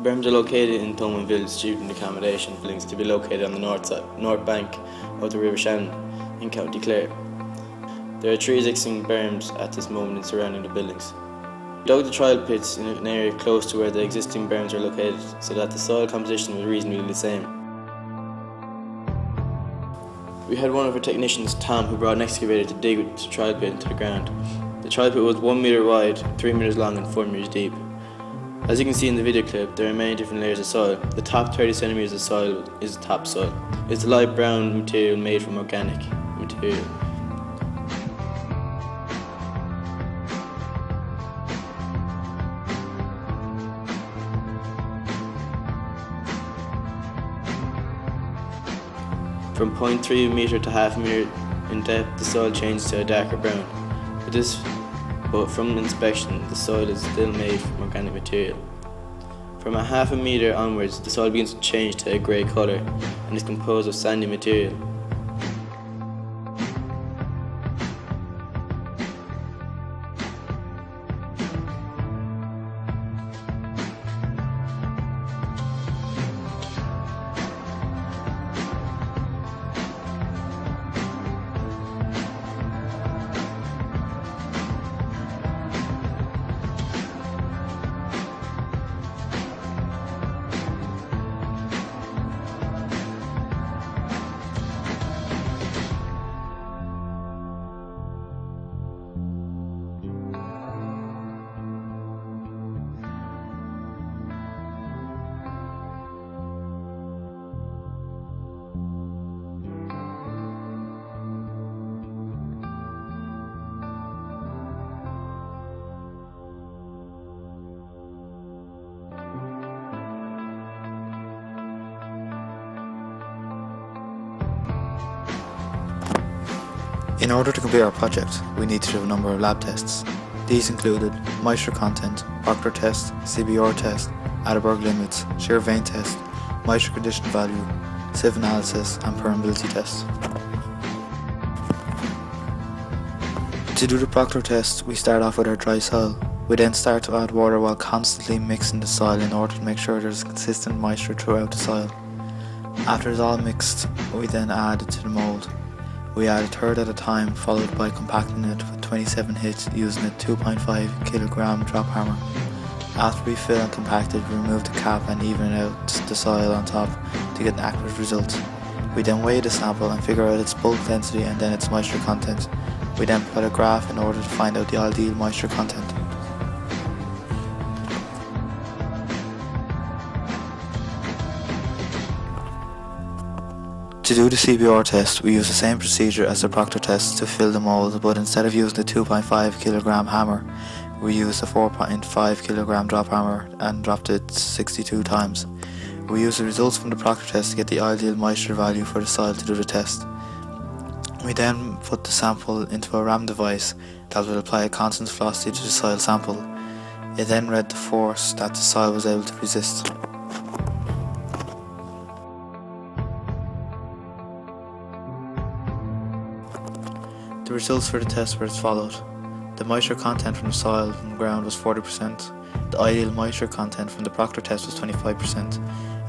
Berms are located in Thomond Village student accommodation buildings to be located on the north bank of the River Shannon in County Clare. There are 3 existing berms at this moment in surrounding the buildings. We dug the trial pits in an area close to where the existing berms are located so that the soil composition was reasonably the same. We had one of our technicians, Tom, who brought an excavator to dig the trial pit into the ground. The trial pit was 1 metre wide, 3 metres long and 4 metres deep. As you can see in the video clip, there are many different layers of soil. The top 30 centimetres of soil is topsoil. It's a light brown material made from organic material. From 0.3 metre to half a metre in depth, the soil changes to a darker brown. But from inspection, the soil is still made from organic material. From a half a metre onwards, the soil begins to change to a grey colour and is composed of sandy material. In order to complete our project, we need to do a number of lab tests. These included moisture content, Proctor test, CBR test, Atterberg limits, shear vein test, moisture condition value, sieve analysis and permeability test. To do the Proctor test, we start off with our dry soil. We then start to add water while constantly mixing the soil in order to make sure there's consistent moisture throughout the soil. After it's all mixed, we then add it to the mould. We add a third at a time, followed by compacting it with 27 hits using a 2.5 kilogram drop hammer. After we fill and compact it, we remove the cap and even out the soil on top to get an accurate result. We then weigh the sample and figure out its bulk density and then its moisture content. We then plot a graph in order to find out the ideal moisture content. To do the CBR test, we use the same procedure as the Proctor test to fill the mould, but instead of using the 2.5 kilogram hammer, we used a 4.5 kilogram drop hammer and dropped it 62 times. We use the results from the Proctor test to get the ideal moisture value for the soil to do the test. We then put the sample into a RAM device that will apply a constant velocity to the soil sample. It then read the force that the soil was able to resist. The results for the test were as followed. The moisture content from the soil and ground was 40%. The ideal moisture content from the Proctor test was 25%.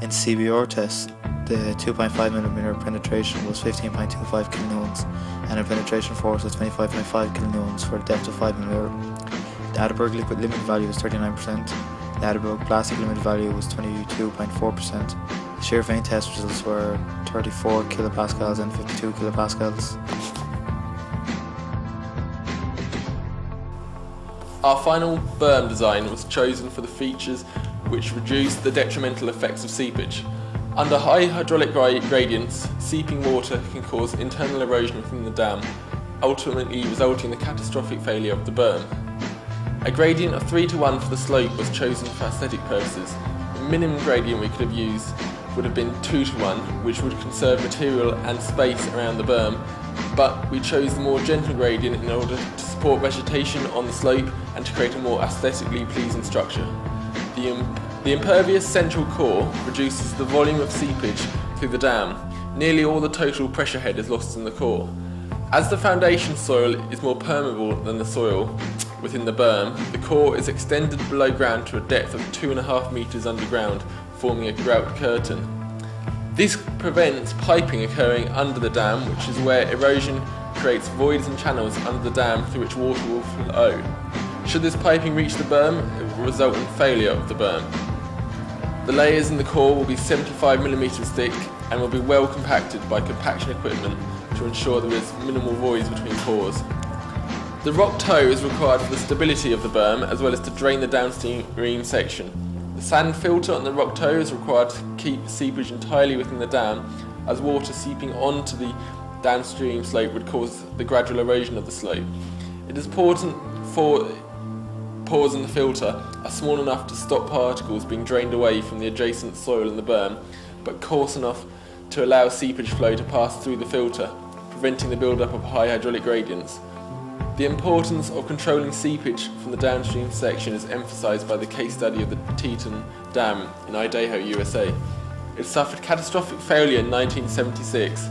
In the CBR test, the 2.5mm penetration was 15.25 kilonewtons and the penetration force was 25.5 kilonewtons for a depth of 5mm. The Atterberg liquid limit value was 39%. The Atterberg plastic limit value was 22.4%. The shear vein test results were 34 kilopascals and 52 kilopascals. Our final berm design was chosen for the features which reduce the detrimental effects of seepage. Under high hydraulic gradients, seeping water can cause internal erosion from the dam, ultimately resulting in the catastrophic failure of the berm. A gradient of 3:1 for the slope was chosen for aesthetic purposes. The minimum gradient we could have used would have been 2:1, which would conserve material and space around the berm, but we chose the more gentle gradient in order to support vegetation on the slope and to create a more aesthetically pleasing structure. The impervious central core reduces the volume of seepage through the dam. Nearly all the total pressure head is lost in the core. As the foundation soil is more permeable than the soil, within the berm, the core is extended below ground to a depth of 2.5 metres underground, forming a grout curtain. This prevents piping occurring under the dam, which is where erosion creates voids and channels under the dam through which water will flow. Should this piping reach the berm, it will result in failure of the berm. The layers in the core will be 75mm thick and will be well compacted by compaction equipment to ensure there is minimal voids between cores. The rock toe is required for the stability of the berm as well as to drain the downstream section. The sand filter on the rock toe is required to keep seepage entirely within the dam, as water seeping onto the downstream slope would cause the gradual erosion of the slope. It is important for pores in the filter are small enough to stop particles being drained away from the adjacent soil in the berm, but coarse enough to allow seepage flow to pass through the filter, preventing the build-up of high hydraulic gradients. The importance of controlling seepage from the downstream section is emphasised by the case study of the Teton Dam in Idaho, USA. It suffered catastrophic failure in 1976.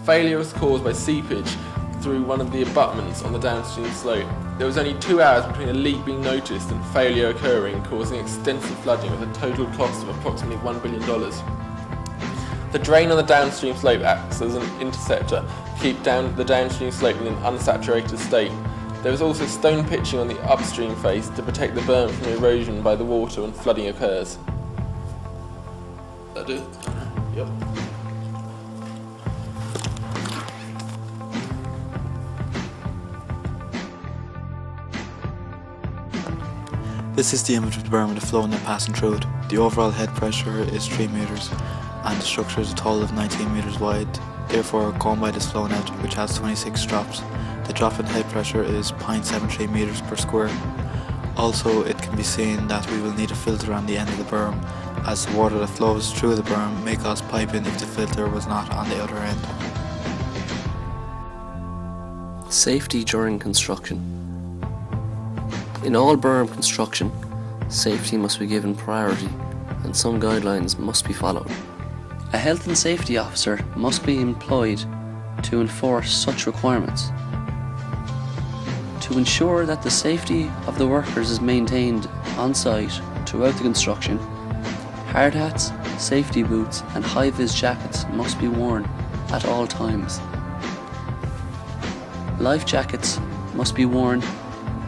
Failure was caused by seepage through one of the abutments on the downstream slope. There was only 2 hours between a leak being noticed and failure occurring, causing extensive flooding with a total cost of approximately $1 billion. The drain on the downstream slope acts as an interceptor to keep the downstream slope in an unsaturated state. There is also stone pitching on the upstream face to protect the berm from erosion by the water when flooding occurs. That do it? Yep. This is the image of the berm with the flow net passing through it. The overall head pressure is 3 metres and the structure is a total of 19 metres wide. Therefore, going by this flow net, which has 26 drops, the drop in head pressure is 0.73 metres per square. Also, it can be seen that we will need a filter on the end of the berm, as the water that flows through the berm may cause piping if the filter was not on the other end. Safety during construction. In all berm construction, safety must be given priority and some guidelines must be followed. A health and safety officer must be employed to enforce such requirements. To ensure that the safety of the workers is maintained on site throughout the construction, hard hats, safety boots and high-vis jackets must be worn at all times. Life jackets must be worn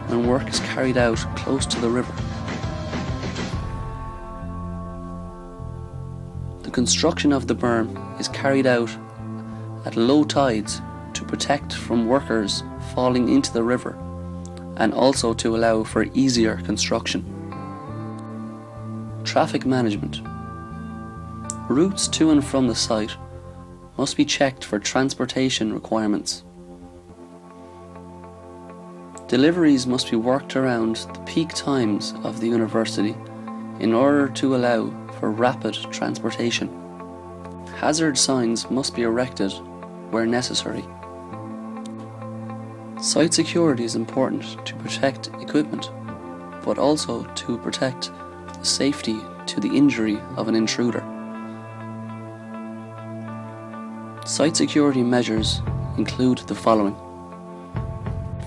when work is carried out close to the river. The construction of the berm is carried out at low tides to protect from workers falling into the river and also to allow for easier construction. Traffic management. Routes to and from the site must be checked for transportation requirements. Deliveries must be worked around the peak times of the university in order to allow for rapid transportation. Hazard signs must be erected where necessary. Site security is important to protect equipment, but also to protect the safety to the injury of an intruder. Site security measures include the following.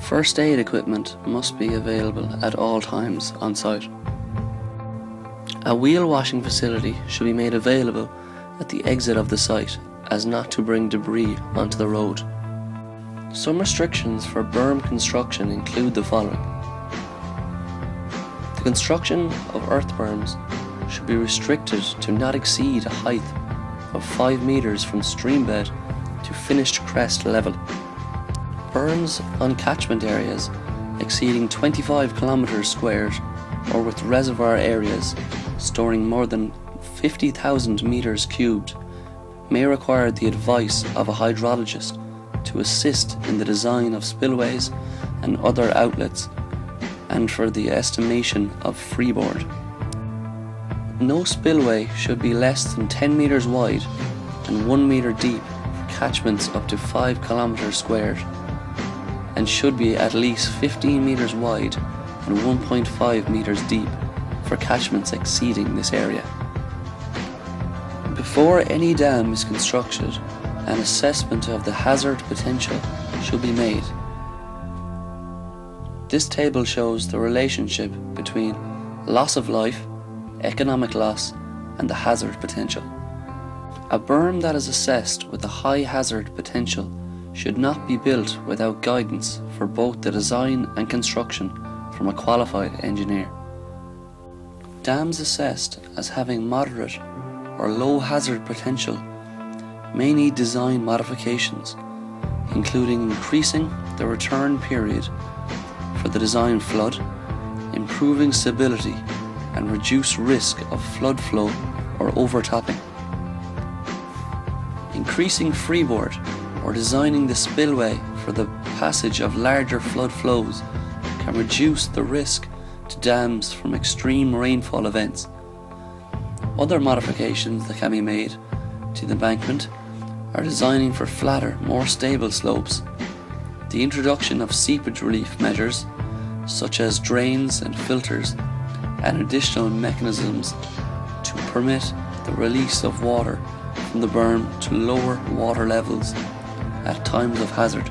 First aid equipment must be available at all times on site. A wheel washing facility should be made available at the exit of the site as not to bring debris onto the road. Some restrictions for berm construction include the following. The construction of earth berms should be restricted to not exceed a height of 5 meters from stream bed to finished crest level. Berms on catchment areas exceeding 25 kilometers squared or with reservoir areas storing more than 50,000 meters cubed may require the advice of a hydrologist to assist in the design of spillways and other outlets and for the estimation of freeboard. No spillway should be less than 10 meters wide and 1 meter deep for catchments up to 5 kilometers squared, and should be at least 15 meters wide and 1.5 meters deep for catchments exceeding this area. Before any dam is constructed, an assessment of the hazard potential should be made. This table shows the relationship between loss of life, economic loss, and the hazard potential. A berm that is assessed with a high hazard potential should not be built without guidance for both the design and construction from a qualified engineer. Dams assessed as having moderate or low hazard potential may need design modifications, including increasing the return period for the design flood, improving stability, and reduce risk of flood flow or overtopping. Increasing freeboard or designing the spillway for the passage of larger flood flows can reduce the risk to dams from extreme rainfall events. Other modifications that can be made to the embankment are designing for flatter, more stable slopes, the introduction of seepage relief measures such as drains and filters, and additional mechanisms to permit the release of water from the berm to lower water levels at times of hazard.